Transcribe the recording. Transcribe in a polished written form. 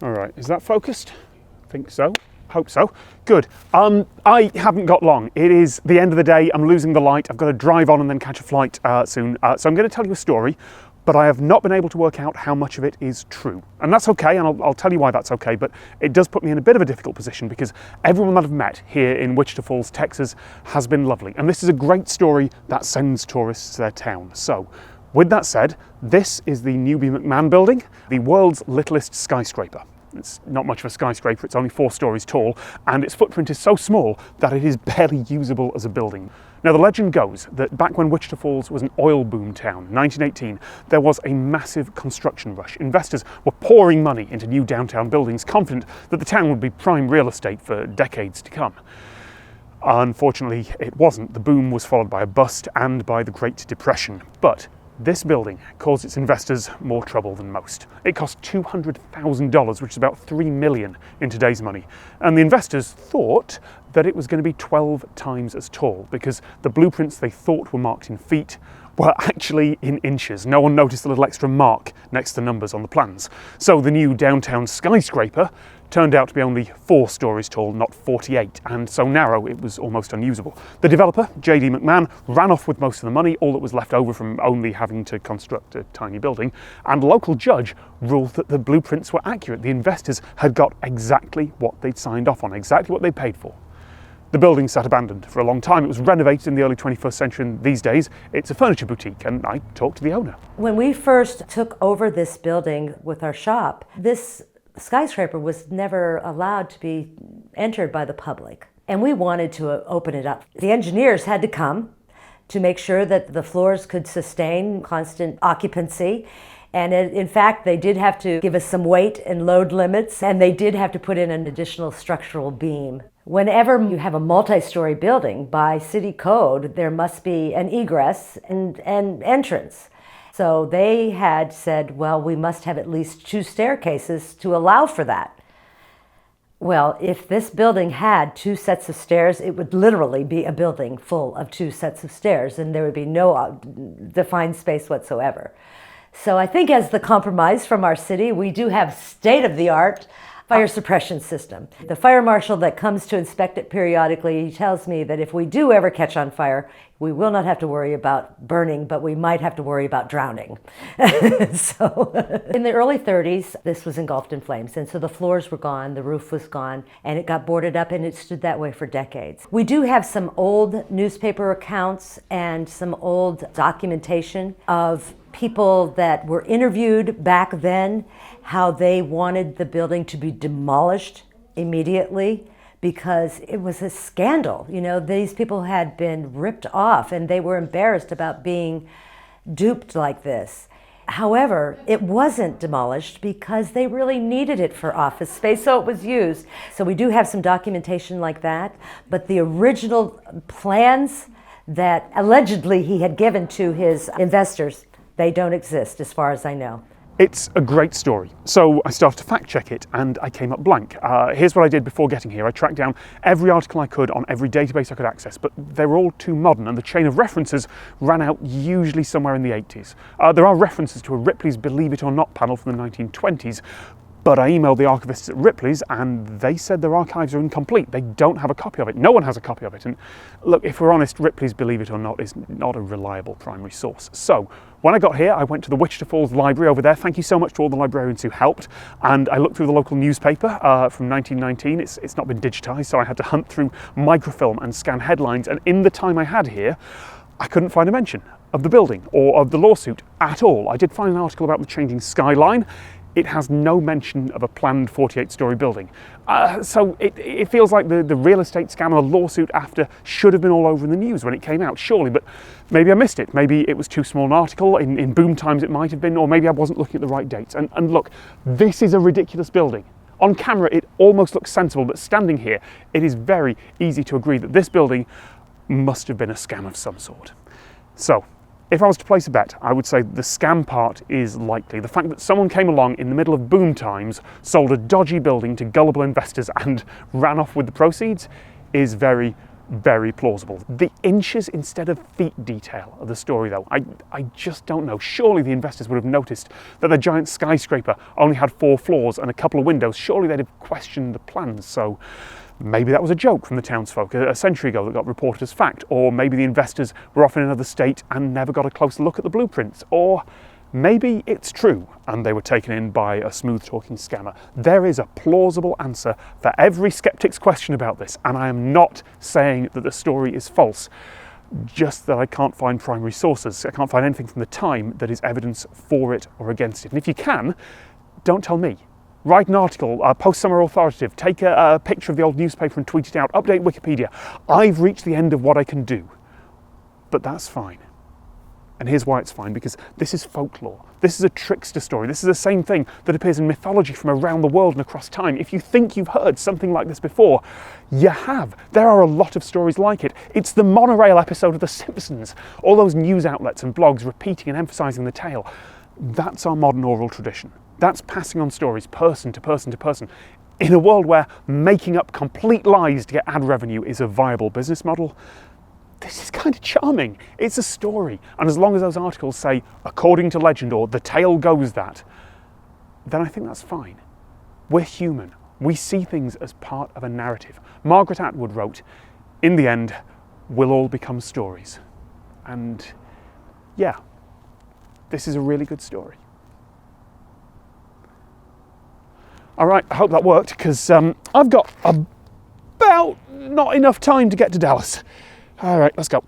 All right, is that focused? Think so. Hope so. Good. I haven't got long. It is the end of the day. I'm losing the light. I've got to drive on and then catch a flight soon. So I'm going to tell you a story, but I have not been able to work out how much of it is true. And that's okay, and I'll tell you why that's okay, but it does put me in a bit of a difficult position because everyone that I've met here in Wichita Falls, Texas, has been lovely. And this is a great story that sends tourists to their town. So, with that said, this is the Newby-McMahon Building, the world's littlest skyscraper. It's not much of a skyscraper, it's only 4 stories tall, and its footprint is so small that it is barely usable as a building. Now, the legend goes that back when Wichita Falls was an oil boom town, 1918, there was a massive construction rush. Investors were pouring money into new downtown buildings, confident that the town would be prime real estate for decades to come. Unfortunately, it wasn't. The boom was followed by a bust and by the Great Depression. But this building caused its investors more trouble than most. It cost $200,000, which is about $3 million in today's money. And the investors thought that it was going to be 12 times as tall because the blueprints they thought were marked in feet were actually in inches. No one noticed the little extra mark next to numbers on the plans. So the new downtown skyscraper turned out to be only 4 stories tall, not 48, and so narrow it was almost unusable. The developer, J.D. McMahon, ran off with most of the money, all that was left over from only having to construct a tiny building, and a local judge ruled that the blueprints were accurate. The investors had got exactly what they'd signed off on, exactly what they paid for. The building sat abandoned for a long time. It was renovated in the early 21st century, and these days it's a furniture boutique, and I talked to the owner. When we first took over this building with our shop, this skyscraper was never allowed to be entered by the public, and we wanted to open it up. The engineers had to come to make sure that the floors could sustain constant occupancy, and in fact they did have to give us some weight and load limits, and they did have to put in an additional structural beam. Whenever you have a multi-story building, by city code there must be an egress and entrance. So they had said, well, we must have at least 2 staircases to allow for that. Well, if this building had 2 sets of stairs, it would literally be a building full of 2 sets of stairs, and there would be no defined space whatsoever. So I think as the compromise from our city, we do have state-of-the-art fire suppression system. The fire marshal that comes to inspect it periodically, he tells me that if we do ever catch on fire, we will not have to worry about burning, but we might have to worry about drowning. So in the early 30s, this was engulfed in flames, and so the floors were gone, the roof was gone, and it got boarded up, and it stood that way for decades. We do have some old newspaper accounts and some old documentation of people that were interviewed back then, how they wanted the building to be demolished immediately because it was a scandal. You know, these people had been ripped off and they were embarrassed about being duped like this. However, it wasn't demolished because they really needed it for office space, so it was used. So we do have some documentation like that, but the original plans that allegedly he had given to his investors, they don't exist as far as I know. It's a great story. So I started to fact check it and I came up blank. Here's what I did before getting here. I tracked down every article I could on every database I could access, but they were all too modern and the chain of references ran out usually somewhere in the 80s. There are references to a Ripley's Believe It or Not panel from the 1920s, but I emailed the archivists at Ripley's and they said their archives are incomplete. They don't have a copy of it. No one has a copy of it. And look, if we're honest, Ripley's Believe It or Not is not a reliable primary source. So when I got here, I went to the Wichita Falls Library over there. Thank you so much to all the librarians who helped. And I looked through the local newspaper from 1919. It's not been digitized, so I had to hunt through microfilm and scan headlines. And in the time I had here, I couldn't find a mention of the building or of the lawsuit at all. I did find an article about the changing skyline. It has no mention of a planned 48-story building. So it feels like the real estate scam and the lawsuit after should have been all over in the news when it came out, surely, but maybe I missed it. Maybe it was too small an article. In boom times it might have been, or maybe I wasn't looking at the right dates. And look, this is a ridiculous building. On camera it almost looks sensible, but standing here, it is very easy to agree that this building must have been a scam of some sort. So, if I was to place a bet, I would say the scam part is likely. The fact that someone came along in the middle of boom times, sold a dodgy building to gullible investors and ran off with the proceeds is very, very plausible. The inches instead of feet detail of the story, though, I just don't know. Surely the investors would have noticed that the giant skyscraper only had 4 floors and a couple of windows. Surely they'd have questioned the plans. So maybe that was a joke from the townsfolk a century ago that got reported as fact. Or maybe the investors were off in another state and never got a closer look at the blueprints. Or maybe it's true and they were taken in by a smooth-talking scammer. There is a plausible answer for every skeptic's question about this, and I am not saying that the story is false, just that I can't find primary sources. I can't find anything from the time that is evidence for it or against it. And if you can, don't tell me. Write an article, post somewhere authoritative, take a picture of the old newspaper and tweet it out, update Wikipedia. I've reached the end of what I can do, but that's fine. And here's why it's fine, because this is folklore. This is a trickster story. This is the same thing that appears in mythology from around the world and across time. If you think you've heard something like this before, you have. There are a lot of stories like it. It's the monorail episode of The Simpsons. All those news outlets and blogs repeating and emphasising the tale. That's our modern oral tradition. That's passing on stories person to person to person. In a world where making up complete lies to get ad revenue is a viable business model, this is kind of charming. It's a story. And as long as those articles say, according to legend, or the tale goes that, then I think that's fine. We're human. We see things as part of a narrative. Margaret Atwood wrote, in the end, we'll all become stories. And yeah, this is a really good story. All right, I hope that worked, because I've got about not enough time to get to Dallas. All right, let's go.